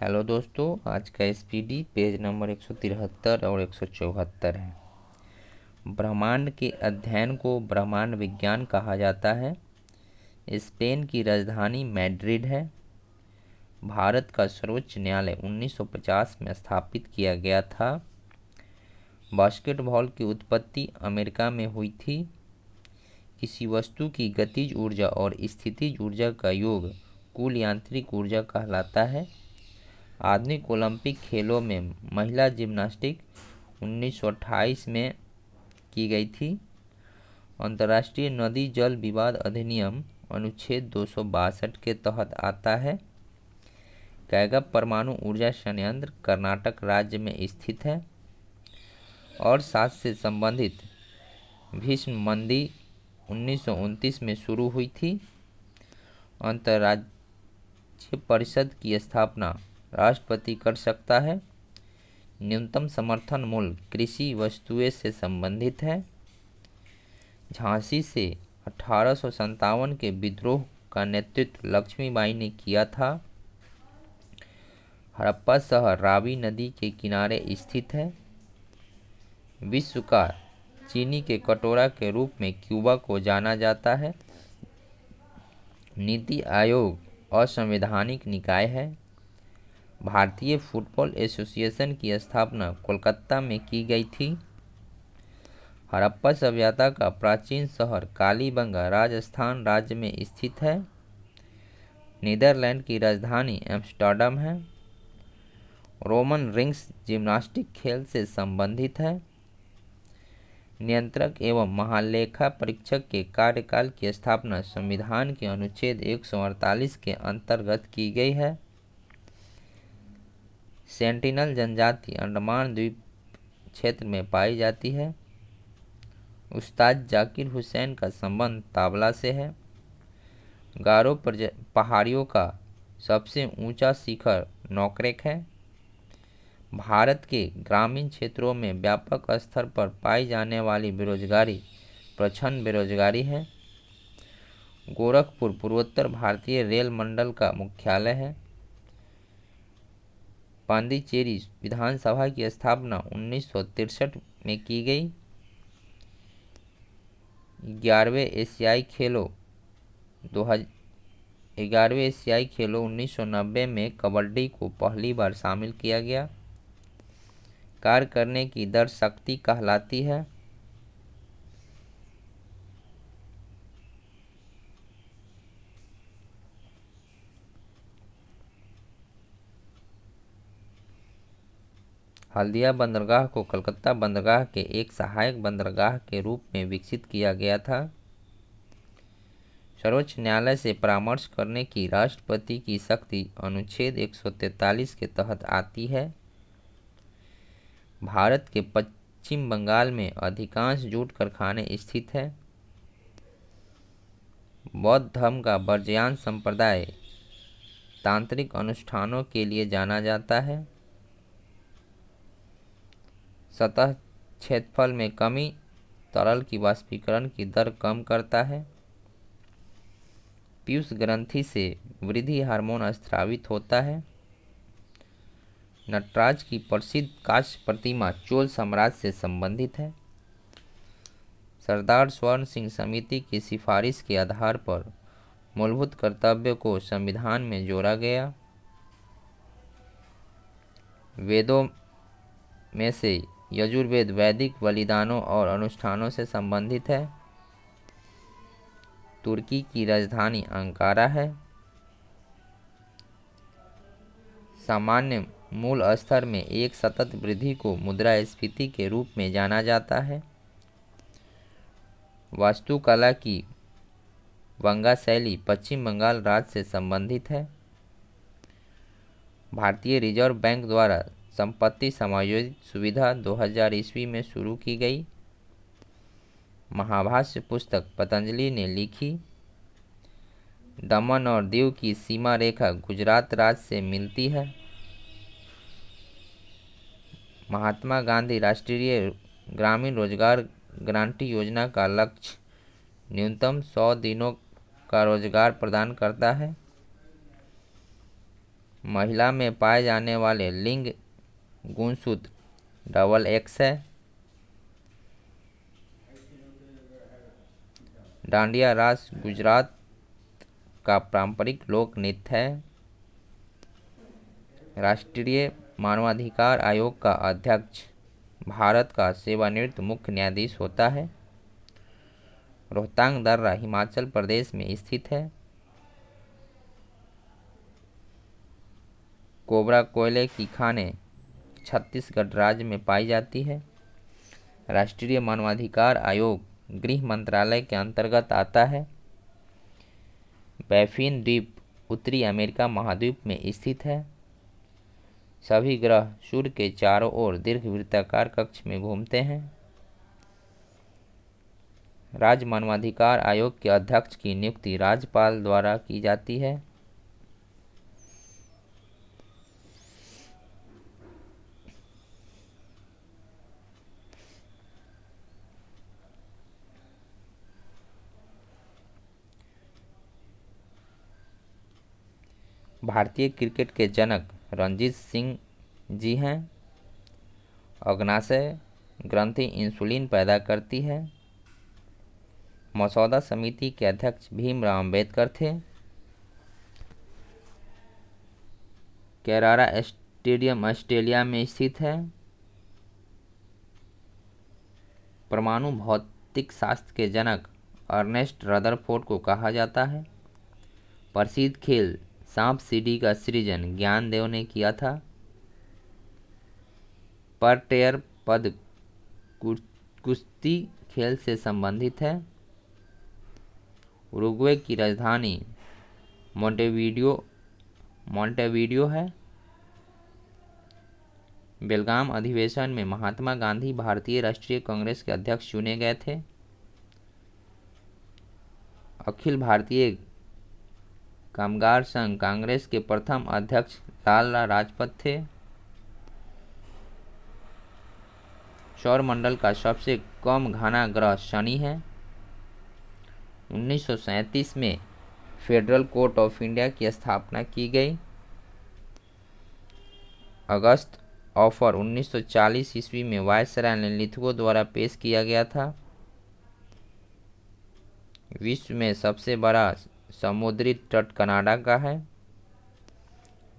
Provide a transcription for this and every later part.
Hello दोस्तों, आज का एसपीडी पेज नंबर 173 और 174 है। ब्रह्मांड के अध्ययन को ब्रह्मांड विज्ञान कहा जाता है। स्पेन की राजधानी मैड्रिड है। भारत का सर्वोच्च न्यायालय 1950 में स्थापित किया गया था। बास्केटबॉल की उत्पत्ति अमेरिका में हुई थी। किसी वस्तु की गतिज ऊर्जा और स्थितिज ऊर्जा का योग कुल यांत्रिक ऊर्जा कहलाता है। आधुनिक ओलंपिक खेलों में महिला जिम्नास्टिक 1928 में की गई थी। अंतर्राष्ट्रीय नदी जल विवाद अधिनियम अनुच्छेद 262 के तहत आता है। कैगप परमाणु ऊर्जा संयंत्र कर्नाटक राज्य में स्थित है और साथ से संबंधित भीष्म मंदी 1929 में शुरू हुई थी। अंतर्राज्य परिषद की स्थापना राष्ट्रपति कर सकता है। न्यूनतम समर्थन मूल्य कृषि वस्तुएं से संबंधित है। झांसी से 1857 के विद्रोह का नेतृत्व लक्ष्मीबाई ने किया था। हड़प्पा शहर रावी नदी के किनारे स्थित है। विश्व का चीनी के कटोरा के रूप में क्यूबा को जाना जाता है। नीति आयोग असंवैधानिक निकाय है। भारतीय फुटबॉल एसोसिएशन की स्थापना कोलकाता में की गई थी। हड़प्पा सभ्यता का प्राचीन शहर कालीबंगा राजस्थान राज्य में स्थित है। नीदरलैंड की राजधानी एम्स्टर्डम है। रोमन रिंग्स जिम्नास्टिक खेल से संबंधित है। नियंत्रक एवं महालेखा परीक्षक के कार्यकाल की स्थापना संविधान के अनुच्छेद 148 के अंतर्गत की गई है। सेंटिनल जनजाति अंडमान द्वीप क्षेत्र में पाई जाती है। उस्ताद जाकिर हुसैन का संबंध ताबला से है। गारो पहाड़ियों का सबसे ऊंचा शिखर नोकरेक है। भारत के ग्रामीण क्षेत्रों में व्यापक स्तर पर पाई जाने वाली बेरोजगारी प्रच्छन्न बेरोजगारी है। गोरखपुर पूर्वोत्तर भारतीय रेल मंडल का मुख्यालय है। पांडिचेरी विधानसभा की स्थापना 1963 में की गई। 11वें एशियाई खेलों 1990 में कबड्डी को पहली बार शामिल किया गया। कार्य करने की दर शक्ति कहलाती है। हल्दिया बंदरगाह को कलकत्ता बंदरगाह के एक सहायक बंदरगाह के रूप में विकसित किया गया था। सर्वोच्च न्यायालय से परामर्श करने की राष्ट्रपति की शक्ति अनुच्छेद 143 के तहत आती है। भारत के पश्चिम बंगाल में अधिकांश जूट कारखाने स्थित है। बौद्ध धर्म का बर्जियान संप्रदाय तांत्रिक अनुष्ठानों के लिए जाना जाता है। सतह क्षेत्रफल में कमी तरल की वाष्पीकरण की दर कम करता है। पीयूष ग्रंथि से वृद्धि हार्मोन स्रावित होता है। नटराज की प्रसिद्ध कांस्य प्रतिमा चोल साम्राज्य से संबंधित है। सरदार स्वर्ण सिंह समिति की सिफारिश के आधार पर मूलभूत कर्तव्य को संविधान में जोड़ा गया। वेदों में से यजुर्वेद वैदिक बलिदानों और अनुष्ठानों से संबंधित है। तुर्की की राजधानी अंकारा है। सामान्य मूल स्तर में एक सतत वृद्धि को मुद्रास्फीति के रूप में जाना जाता है। वास्तुकला की वंगा शैली पश्चिम बंगाल राज्य से संबंधित है। भारतीय रिजर्व बैंक द्वारा संपत्ति समायोजित सुविधा 2000 ईस्वी में शुरू की गई। महाभाष्य पुस्तक पतंजलि ने लिखी। दमन और दीव की सीमा रेखा गुजरात राज्य से मिलती है। महात्मा गांधी राष्ट्रीय ग्रामीण रोजगार गारंटी योजना का लक्ष्य न्यूनतम 100 दिनों का रोजगार प्रदान करता है। महिला में पाए जाने वाले लिंग गुणसूत्र XX है। डांडिया रास गुजरात का पारंपरिक लोक नृत्य है। राष्ट्रीय मानवाधिकार आयोग का अध्यक्ष भारत का सेवानिवृत्त मुख्य न्यायाधीश होता है। रोहतांग दर्रा हिमाचल प्रदेश में स्थित है। कोबरा कोयले की खानें छत्तीसगढ़ राज्य में पाई जाती है। राष्ट्रीय मानवाधिकार आयोग गृह मंत्रालय के अंतर्गत आता है। बैफिन द्वीप उत्तरी अमेरिका महाद्वीप में स्थित है। सभी ग्रह सूर्य के चारों ओर दीर्घवृत्ताकार कक्ष में घूमते हैं। राज्य मानवाधिकार आयोग के अध्यक्ष की नियुक्ति राज्यपाल द्वारा की जाती है। भारतीय क्रिकेट के जनक रणजीत सिंह जी हैं। अग्नाशय ग्रंथि इंसुलिन पैदा करती है। मसौदा समिति के अध्यक्ष भीमराव अंबेडकर थे। कैरारा स्टेडियम ऑस्ट्रेलिया में स्थित है। परमाणु भौतिक शास्त्र के जनक अर्नेस्ट रदरफोर्ड को कहा जाता है। प्रसिद्ध खेल सांप सीढ़ी का सृजन ज्ञानदेव ने किया था। पर पद कुश्ती खेल से संबंधित है। उरुग्वे की राजधानी मोंटेवीडियो है। बेलगाम अधिवेशन में महात्मा गांधी भारतीय राष्ट्रीय कांग्रेस के अध्यक्ष चुने गए थे। अखिल भारतीय कामगार संघ कांग्रेस के प्रथम अध्यक्ष लाला लाजपत थे। सौरमंडल का सबसे कम घना ग्रह शनि है। 1937 में फेडरल कोर्ट ऑफ इंडिया की स्थापना की गई। अगस्त ऑफर 1940 ईस्वी में वायसराय लिथगो द्वारा पेश किया गया था। विश्व में सबसे बड़ा समुद्री तट कनाडा का है।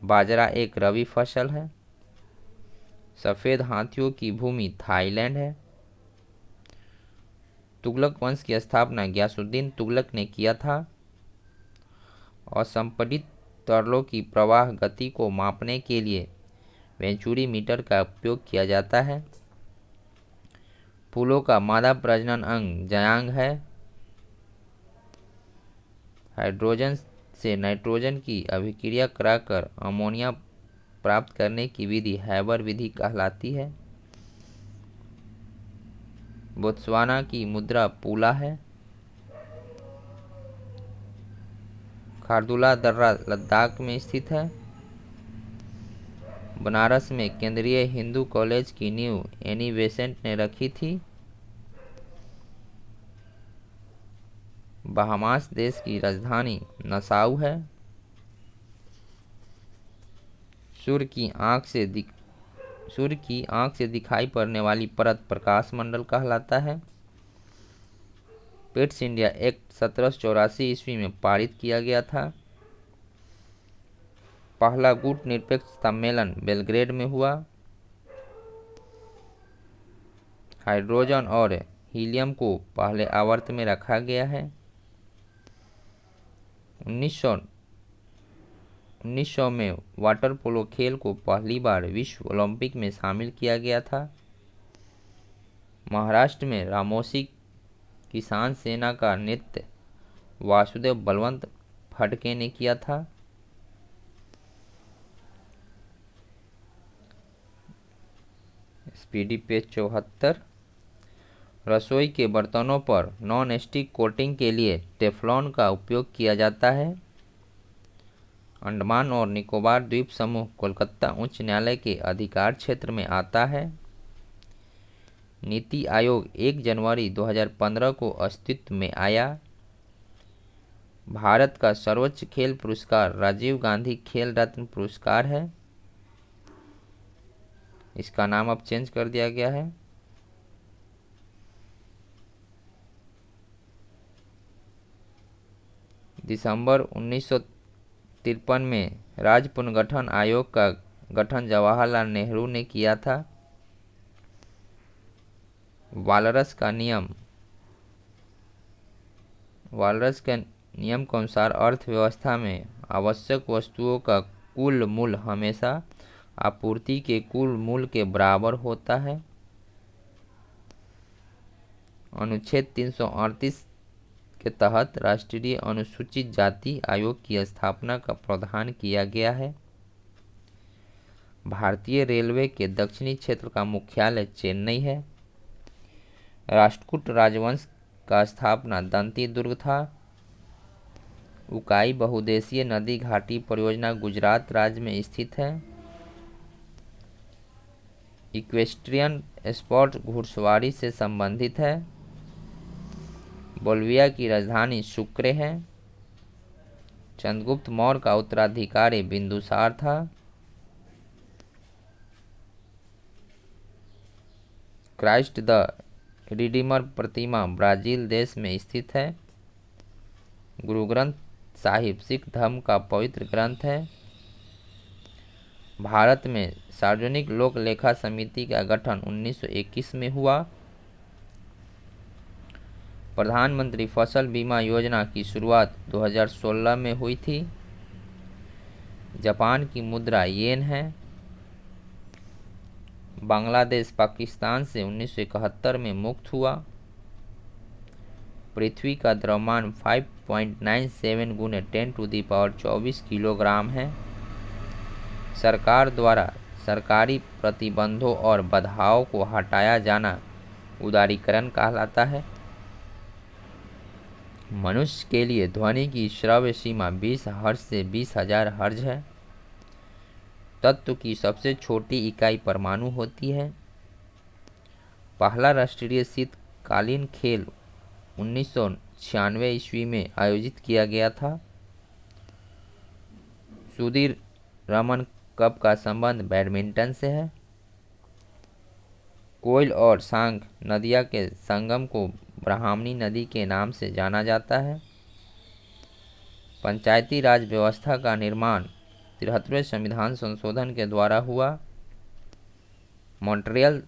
बाजरा एक रबी फसल है। सफ़ेद हाथियों की भूमि थाईलैंड है। तुगलक वंश की स्थापना गयासुद्दीन तुगलक ने किया था। असंपीड़ित तरलों की प्रवाह गति को मापने के लिए वेंचुरी मीटर का उपयोग किया जाता है। फूलों का मादा प्रजनन अंग जयांग है। हाइड्रोजन से नाइट्रोजन की अभिक्रिया कराकर अमोनिया प्राप्त करने की विधि हैबर विधि कहलाती है। बोत्सवाना की मुद्रा पूला है। खारदुला दर्रा लद्दाख में स्थित है। बनारस में केंद्रीय हिंदू कॉलेज की नींव एनी बेसेंट ने रखी थी। बहामास देश की राजधानी नसाउ है। सूर्य की आंख से दिखाई पड़ने वाली परत प्रकाश मंडल कहलाता है। पिट्स इंडिया एक्ट 1784 ईस्वी में पारित किया गया था। पहला गुट-निरपेक्ष सम्मेलन बेलग्रेड में हुआ। हाइड्रोजन और हीलियम को पहले आवर्त में रखा गया है। 1900 में वाटर पोलो खेल को पहली बार विश्व ओलंपिक में शामिल किया गया था। महाराष्ट्र में रामोसी किसान सेना का नृत्य वासुदेव बलवंत फडके ने किया था। Speedy page 74। रसोई के बर्तनों पर नॉन स्टिक कोटिंग के लिए टेफ्लॉन का उपयोग किया जाता है। अंडमान और निकोबार द्वीप समूह कोलकाता उच्च न्यायालय के अधिकार क्षेत्र में आता है। नीति आयोग 1 जनवरी 2015 को अस्तित्व में आया। भारत का सर्वोच्च खेल पुरस्कार राजीव गांधी खेल रत्न पुरस्कार है। इसका नाम अब चेंज कर दिया गया है। दिसंबर 1953 में राज्य पुनर्गठन आयोग का गठन जवाहरलाल नेहरू ने किया था। वालरस के नियम के अनुसार अर्थव्यवस्था में आवश्यक वस्तुओं का कुल मूल्य हमेशा आपूर्ति के कुल मूल्य के बराबर होता है। अनुच्छेद 338 के तहत राष्ट्रीय अनुसूचित जाति आयोग की स्थापना का प्रावधान किया गया है। भारतीय रेलवे के दक्षिणी क्षेत्र का मुख्यालय चेन्नई है। राष्ट्रकूट राजवंश का स्थापना दंती दुर्ग था। उकाई बहुउद्देशीय नदी घाटी परियोजना गुजरात राज्य में स्थित है। इक्वेस्ट्रियन स्पोर्ट घुड़सवारी से संबंधित है। बोलिविया की राजधानी सुक्रे है। चंद्रगुप्त मौर्य का उत्तराधिकारी बिंदुसार था। Christ the Redeemer Pratima Brazil देश में स्थित है। गुरु ग्रंथ साहिब सिख धर्म का पवित्र ग्रंथ है। भारत में सार्वजनिक लोक लेखा समिति का गठन 1921 में हुआ। प्रधानमंत्री फसल बीमा योजना की शुरुआत 2016 में हुई थी। जापान की मुद्रा येन है। बांग्लादेश पाकिस्तान से 1971 में मुक्त हुआ। पृथ्वी का द्रव्यमान 5.97 गुने 10⁻24 किलोग्राम है। सरकार द्वारा सरकारी प्रतिबंधों और बाधाओं को हटाया जाना उदारीकरण कहलाता है। मनुष्य के लिए ध्वनि की श्रव्य सीमा 20 हर्ट्ज से 20,000 हर्ट्ज है। तत्व की सबसे छोटी इकाई परमाणु होती है। पहला राष्ट्रीय शीतकालीन खेल 1996 ईस्वी में आयोजित किया गया था। सुधीर रमन कप का संबंध बैडमिंटन से है। कोयल और सांग नदिया के संगम को ब्राह्मणी नदी के नाम से जाना जाता है। पंचायती राज व्यवस्था का निर्माण 73वें संविधान संशोधन के द्वारा हुआ। मॉन्ट्रियल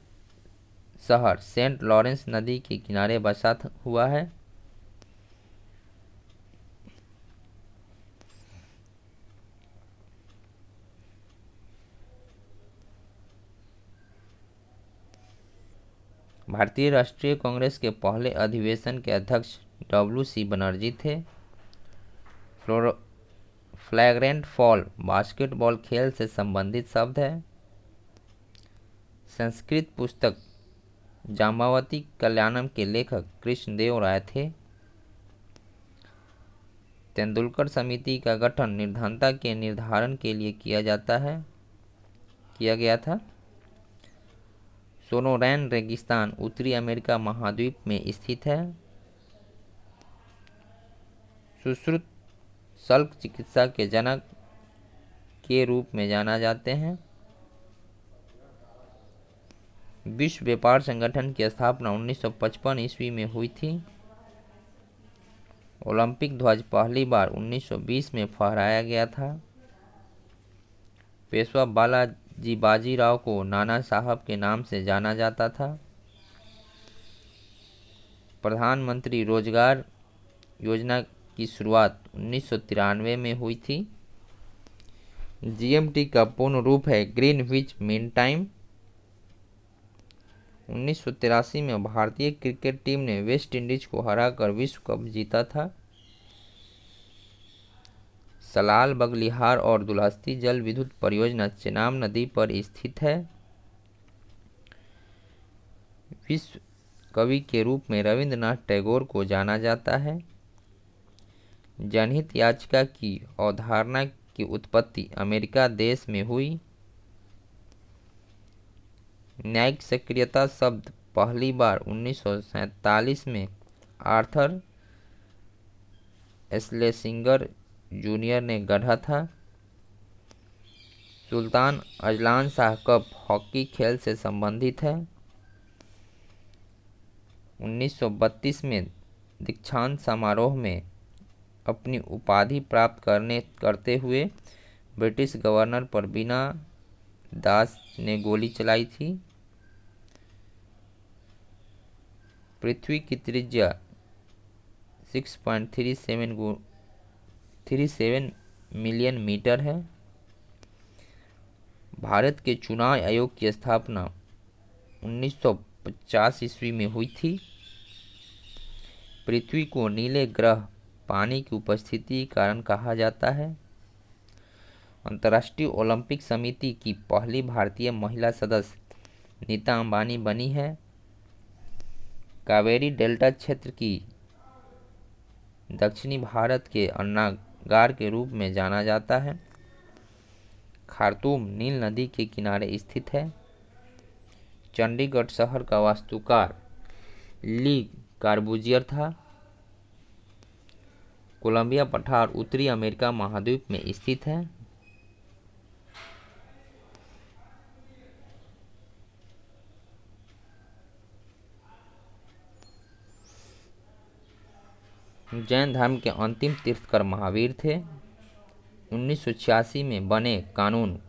शहर सेंट लॉरेंस नदी के किनारे बसा हुआ है। भारतीय राष्ट्रीय कांग्रेस के पहले अधिवेशन के अध्यक्ष WC बनर्जी थे। फ्लैग्रेंट फॉल बास्केटबॉल खेल से संबंधित शब्द है। संस्कृत पुस्तक जाम्बवती कल्याणम के लेखक कृष्णदेव राय थे। तेंदुलकर समिति का गठन निर्धनता के निर्धारण के लिए किया गया था। सोनोरैन रेगिस्तान उत्तरी अमेरिका महाद्वीप में स्थित है। सुश्रुत शल्क चिकित्सा के जनक के रूप में जाना जाते हैं। विश्व व्यापार संगठन की स्थापना 1955 ईस्वी में हुई थी। ओलंपिक ध्वज पहली बार 1920 में फहराया गया था। पेशवा बालाजी बाजीराव को नाना साहब के नाम से जाना जाता था। प्रधानमंत्री रोजगार योजना की शुरुआत 1993 में हुई थी। GMT का पूर्ण रूप है ग्रीनविच मीन टाइम। 1983 में भारतीय क्रिकेट टीम ने वेस्ट इंडीज को हराकर विश्व कप जीता था। सलाल बगलिहार और दुलहस्ती जल विद्युत परियोजना चेनाब नदी पर स्थित है। विश्व कवि के रूप में रविंद्रनाथ टैगोर को जाना जाता है। जनहित याचिका की अवधारणा की उत्पत्ति अमेरिका देश में हुई। न्यायिक सक्रियता शब्द पहली बार 1947 में आर्थर स्लेसिंगर जूनियर ने गढ़ा था। Sultan Azlan Shah cup hockey खेल से संबंधित है। 1932 में दीक्षांत समारोह में अपनी उपाधि प्राप्त करते हुए ब्रिटिश गवर्नर पर बीना दास ने गोली चलाई थी। पृथ्वी की त्रिज्या 6.37 मिलियन मीटर है। भारत के चुनाव आयोग की स्थापना 1950 ईस्वी में हुई थी। पृथ्वी को नीले ग्रह पानी की उपस्थिति के कारण कहा जाता है। अंतर्राष्ट्रीय ओलंपिक समिति की पहली भारतीय महिला सदस्य नीता अंबानी बनी है। कावेरी डेल्टा क्षेत्र की दक्षिणी भारत के अन्नागार के रूप में जाना जाता है। खार्तूम नील नदी के किनारे स्थित है। चंडीगढ़ शहर का वास्तुकार ली कार्बूजियर था। कोलंबिया पठार उत्तरी अमेरिका महाद्वीप में स्थित है। जैन धर्म के अंतिम तीर्थकर महावीर थे। 1986 में बने कानून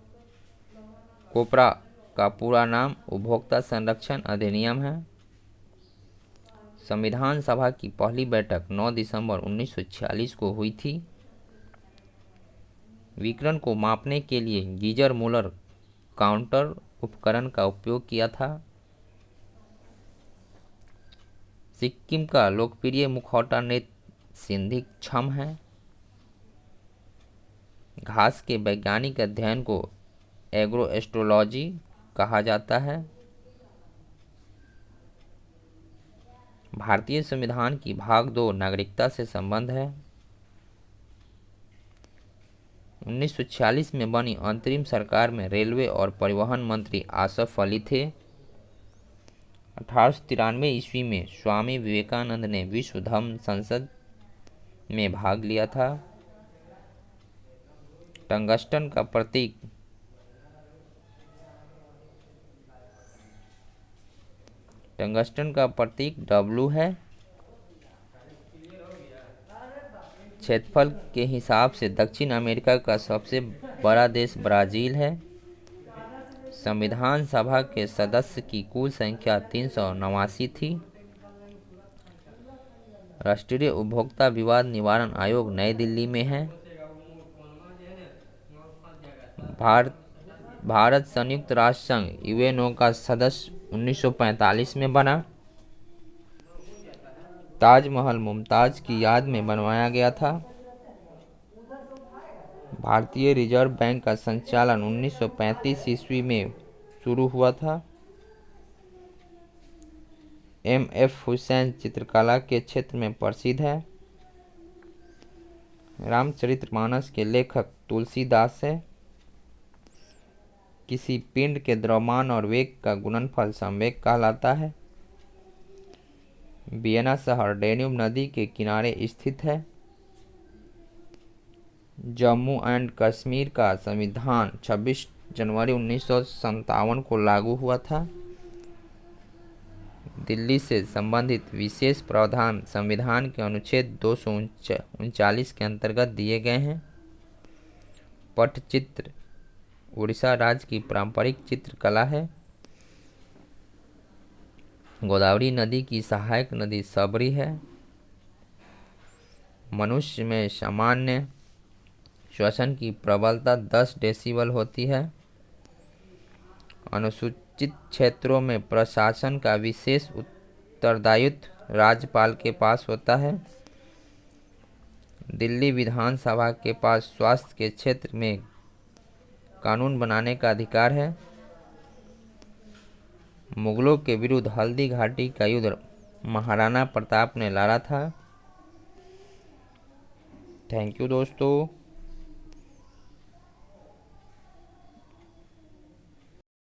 कोपरा का पूरा नाम उपभोक्ता संरक्षण अधिनियम है। संविधान सभा की पहली बैठक 9 दिसंबर 1946 को हुई थी। विकिरण को मापने के लिए गीजर मूलर काउंटर उपकरण का उपयोग किया था। सिक्किम का लोकप्रिय मुखौटा नृत्य सिंधी छम है। घास के वैज्ञानिक अध्ययन को एग्रोएस्ट्रोलॉजी कहा जाता है। भारतीय संविधान की भाग 2 नागरिकता से संबंध है। 1946 में बनी अंतरिम सरकार में रेलवे और परिवहन मंत्री आसफ अली थे। 1893 ईस्वी में स्वामी विवेकानंद ने विश्व धम्म संसद में भाग लिया था। टंगस्टन का प्रतीक W है। क्षेत्रफल के हिसाब से दक्षिण अमेरिका का सबसे बड़ा देश ब्राजील है। संविधान सभा के सदस्य की कुल संख्या 389 थी। राष्ट्रीय उपभोक्ता विवाद निवारण आयोग नई दिल्ली में है। भारत संयुक्त राष्ट्र संघ UNO का सदस्य 1945 में बना। ताजमहल मुमताज की याद में बनवाया गया था। भारतीय रिजर्व बैंक का संचालन 1935 ईस्वी में शुरू हुआ था। MF हुसैन चित्रकला के क्षेत्र में प्रसिद्ध है। रामचरितमानस के लेखक तुलसीदास है। किसी पिंड के द्रव्यमान और वेग का गुणनफल संवेग कहलाता है। वियना शहर डेन्यूब नदी के किनारे स्थित है। जम्मू एंड कश्मीर का संविधान 26 जनवरी 1957 को लागू हुआ था। दिल्ली से संबंधित विशेष प्रावधान संविधान के अनुच्छेद 239 के अंतर्गत दिए गए हैं। पट्टचित्र उड़ीसा राज्य की पारंपरिक चित्रकला है। गोदावरी नदी की सहायक नदी सबरी है। मनुष्य में सामान्य श्वसन की प्रबलता 10 डेसिबल होती है। अनुसूचित क्षेत्रों में प्रशासन का विशेष उत्तरदायित्व राज्यपाल के पास होता है। दिल्ली विधानसभा के पास स्वास्थ्य के क्षेत्र में कानून बनाने का अधिकार है। मुगलों के विरुद्ध हल्दी घाटी का युद्ध महाराणा प्रताप ने लड़ा था। थैंक यू दोस्तों।